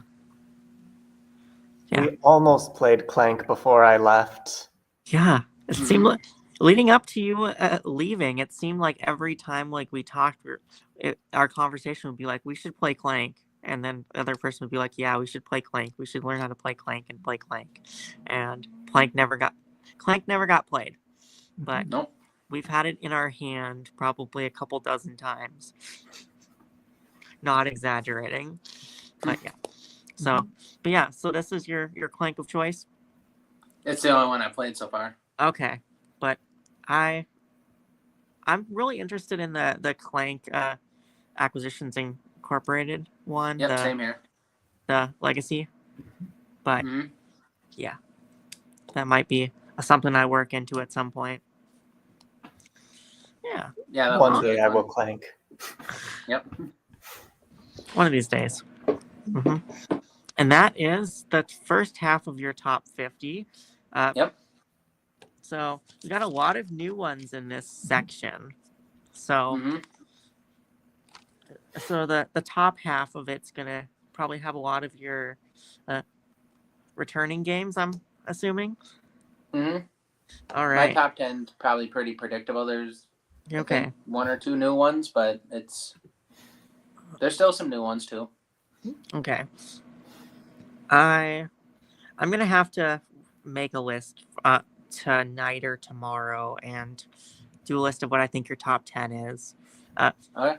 We almost played Clank before I left. Yeah, it seemed like leading up to you leaving, it seemed like every time like we talked, our conversation would be like, we should play Clank. And then the other person would be like, yeah, we should play Clank. We should learn how to play Clank and play Clank. And Clank never got played. But Nope. we've had it in our hand probably a couple dozen times. Not exaggerating. But yeah. So this is your Clank of choice? It's the only one I played so far. Okay. But I'm really interested in the Clank Acquisitions Incorporated one. Yep, same here. The Legacy. But Mm-hmm. yeah. That might be something I work into at some point. Yeah. Yeah. One day I will Clank. Yep. One of these days. Mm-hmm. And that is the first half of your top 50. Yep. So we got a lot of new ones in this section. So, so the top half of it's gonna probably have a lot of your returning games, I'm assuming. Mm-hmm. All right. My top 10 is probably pretty predictable. There's I think 1 or 2 new ones, but there's still some new ones too. Okay. I'm gonna have to make a list tonight or tomorrow and do a list of what I think your top 10 is. Okay.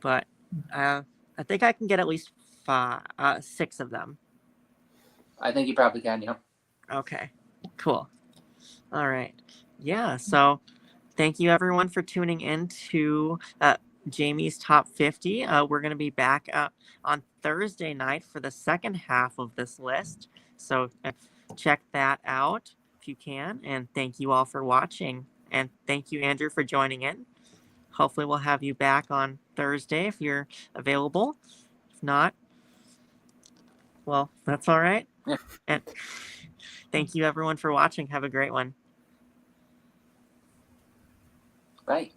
But I think I can get at least 6 of them. I think you probably can, yeah. Okay, cool. All right. Yeah, so thank you everyone for tuning in to Jamie's Top 50. We're going to be back on Thursday night for the second half of this list. So check that out if you can. And thank you all for watching. And thank you, Andrew, for joining in. Hopefully we'll have you back on Thursday if you're available. If not, well, that's all right. Yeah. And thank you everyone for watching. Have a great one. Bye.